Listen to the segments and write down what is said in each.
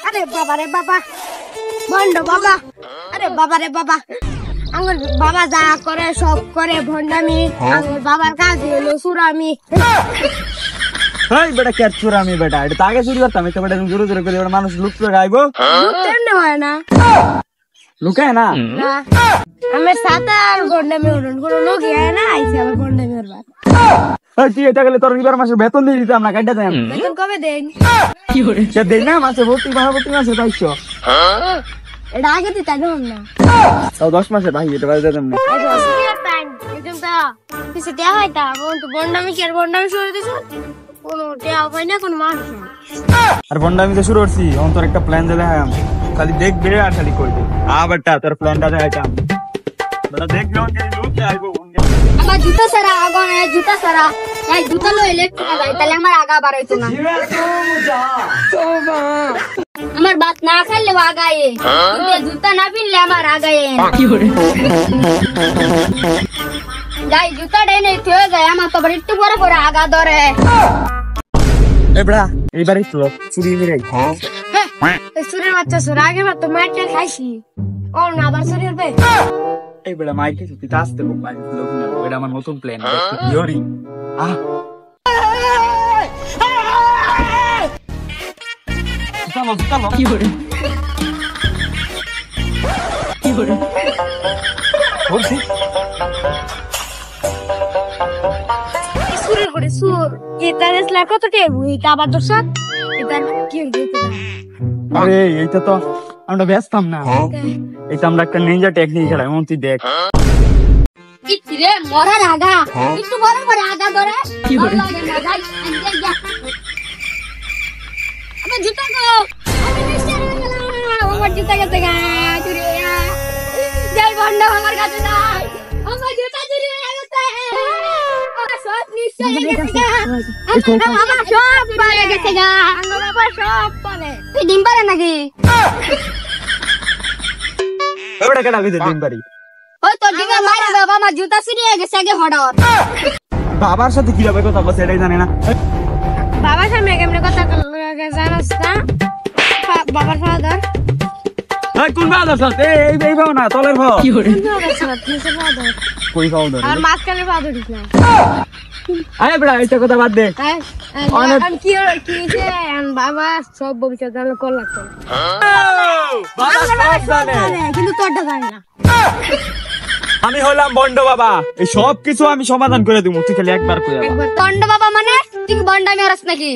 আরে বাবা রে বাবা, ভণ্ড বাবা, আরে বাবা রে বাবা, আমার বাবা যা করে সব করে ভণ্ডামি। আমার বাবার কাজ হলো সুরামি। এই বেটা কে চুরামি বেটা, এটা তো আগে চুরি করতাম। এটা বেটা জোরে জোরে করে এবার মানুষ লুক করে গাইবো, লুকতে হয় না, লুকায় না। না আমার সাথে আর ভণ্ডামি উড়ন কোনো লোক না আইছে আমার ভণ্ডামি উড়বার। এই তুই এটা গেলে তোর এবার মাসের বেতন দিয়ে দিতাম না, কাইটা দেন। বেতন কবে দেন? সে দেই না মাসে ভর্তি মাসে 200। এটা আগে দিতে দেন না, তাও 10 মাসে ভাই এটা বাজে দেন না। কিছু দেওয়া হয় তা ভণ্ডামি কি আর ভণ্ডামি শুরু দিছ, কোনো দেওয়া হয় না কোনো মানুষ। আর ভন্ডামি তো শুরু করছি, এখন তোর একটা প্ল্যান দেবে, হ্যাঁ খালি দেখবে আর খালি করবে। বেটা তোর প্ল্যানটা দেখাইতাম, বেটা দেখবে লুকে আইবো। আমার জুতা সারা আগা না, জুতা সারা এই জুতা লো ইলেকট্রিক যাই তাহলে আমার আগা বার হইতো না। আমার বাত না খাইলে আগায়, জুতা না পিনলে আমার আগায় যাই। জুতা ডেনে থয়ে যায় আমার তো একটু পরে পরে আগা ধরে। এবড়া এইবারই তো চুরি মেরে সুরের বাচ্চা সুর আগে তো মাইকে খাইছি, ও না আবার সুরের বে। এই বেটা মাইকে তুই আসতে খুব বাইরে লোক না, এটা আমার নতুন প্ল্যান ইয়োরি। চলো চলো কি করে বলছি সুরের করে সুর এটা রেসলা কত টেবু এটা আবার দর্শক এটা কি হইছে? আরে এইটা তো আমরা ব্যস্তাম না, এটা আমরা একটা নিনজা টেকনিক খেলাই, মন তুই দেখ। কি রে মরার আগা একটু বড় করে আগা ধরে কি করে আমার জুতা গো, আমি মিস্টার হয়ে গেলাম, আমার জুতা গেছে গা চুরি যাই বন্ধ আমার কাছে নাই, আমার জুতা চুরি হয়ে গেছে, আমার সব নিশ্চয় গেছে গা, আমার সব পারে গেছে গা, আমার বাবা সব পারে। তুই ডিম পারে নাকি? এবড়া কেডা কইতে দিন পারি? ওই তোর ডিমে মারে বাবা, আমার জুতা চুরি হয়ে গেছে আগে হঠাৎ। বাবার সাথে কি হবে কথা বলছে এটাই জানে না। বাবার সামনে কেমনে কথা জানাস না? বাবার ফাদার এই কোন বাবার সাথে? এই ভাও না তলের ভাও কি করে কই ভাও ধরে আর মাঝখানে ফাদার দিস না। আরে বড়া এটা কথা বাদ দে। কি যে বাবা সব ভবিষ্যৎ জানলে কল লাগতো, বাবা সব জানে কিন্তু তোরটা জানে না। আমি হলাম বন্ড বাবা, এই সব কিছু আমি সমাধান করে দিব, তুই খালি একবার কই আবা। বন্ড বাবা মানে তুই বন্ডামি হরস নাকি?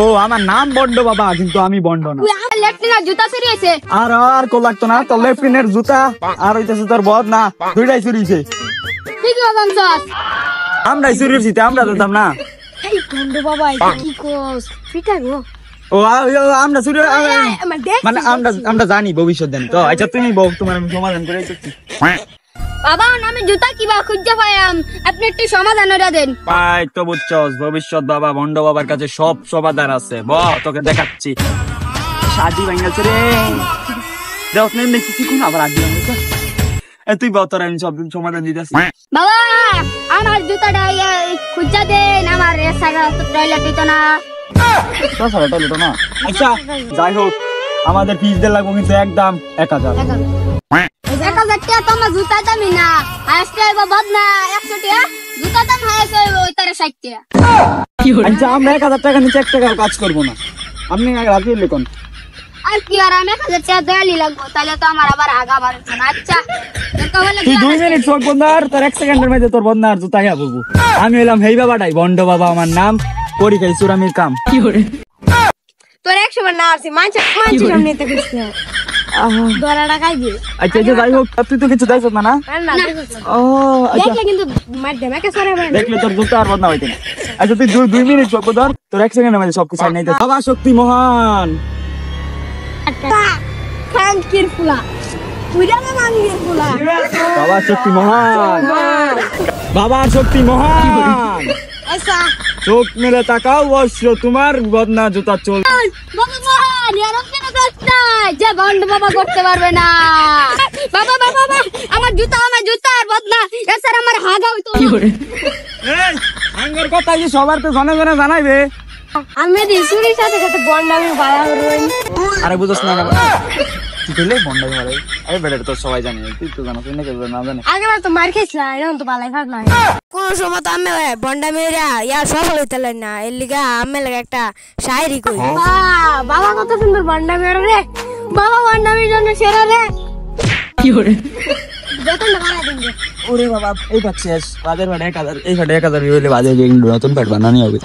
ও আমার নাম বন্ড বাবা, কিন্তু আমি বন্ড না। তুই আমার লেফটেন্যান্ট জুতা চুরি হয়েছে। আর কল লাগতো না, তোর লেফটিনের জুতা আর হইতাছে তোর বদ না, দুইটাই চুরিছে। তুই কি বলছস? আমরাই চুরিছি, আমরা দিতাম না। এই বন্ড বাবা এটা কি কোস পিটা গো? ও আমরা চুরি মানে আমরা জানি ভবিষ্যৎ জানি তো। আচ্ছা তুমি বল, তোমার আমি সমাধান করে দিচ্ছি। বাবা আমি জুতা কিবা খুঁজে পাইম, আপনি একটু সমাধান করে দেন। ভাই তো বুঝছস ভবিষ্যৎ বাবা বন্ড বাবার কাছে সব সমাধান আছে, তোকে দেখাচ্ছি। সাজি ভাঙাছে রে, দেখ দেখি কি কোন আবার আগে তুই তোর আমি সব সমাধান দিতেছি। বাবা আমার জুতাটা খুঁজে দেন, আমার টয়লেট দিত না। না আচ্ছা যাই হোক, আমাদের ফিস দিয়ে লাগবো কিন্তু একদম 1000। 1000 টাকা তো আমার জুতা দামি না, হাসতে বদ না 100 টাকা জুতা দাম হাসে ওই তারে 60 টাকা। আচ্ছা আমরা 1000 টাকা নিচে 1 টাকাও কাজ করবো না, আপনি আগে রাজি লিখুন। আর কি আর আমি 1000 টাকা দেয়ালি লাগবো, তাহলে তো আমার আবার আগা বাড়ছে না। আচ্ছা তুই 2 মিনিট চোখ বন্ধ আর তোর 1 সেকেন্ডের মধ্যে তোর বন্ধ আর জুতা গিয়া বলবো। আমি হলাম হেই বাবাটাই বন্ড বাবা, আমার নাম করি খাই চুরামির কাম। কি করে তোর 100 বার না আসি মানছে সামনে তে কইছ না দরাটা খাই দি। আচ্ছা যাই হোক, তুই তো কিছু দেখছ না? না ও আচ্ছা দেখলে কিন্তু মার দে আমাকে সরে ভাই, দেখলে তোর জুতা আর বদনা হইতে না। আচ্ছা তুই 2 মিনিট চোখ ধর, তোর 1 সেকেন্ডের মধ্যে সবকিছু আই নাইতে। বাবা শক্তি মহান, খাঙ্কির ফুলা পুরা না মাঙ্গির ফুলা। বাবা শক্তি মহান, বাবার শক্তি মহান। আচ্ছা চোখ মেলে তাকাও, অবশ্য তোমার বদনা জুতা চল। বাবা মহান এরকম কেন করতে যে বন্ড বাবা করতে পারবে না। বাবা বাবা আমার জুতা আর বদনা এছাড়া আমার হাগা হইতো। কি করে এই আঙ্গর কথা কি সবার তো জনে জনে জানাইবে, আমি দি চুরির সাথে সাথে বন্ডামি বাড়া হরুন। আরে বুঝছ না কেন তুই করলে বন্ডা ঘরে আরে বেটা তো সবাই জানে তুই তো জানো তুই না কেউ না জানে আগেবার তো মার খেয়েছিলাম, এখন তো বালাই ভাগ নাই। কোন সময় তো আমি বন্ডামিরা ইয়ার সফল হইতে না, এর লিগা আমি লাগে একটা শায়রি কই। বাবা কত সুন্দর বন্ডামি রে, বাবা বন্ডামির জন্য সেরা রে। কি করে বেতন না বাড়াই দিন রে। ওরে বাবা এই পাচ্ছিস বাজার ভাড়া 1000 এই ভাড়া 1000 হইলে বাজারে নতুন প্যাট বানানি হবে।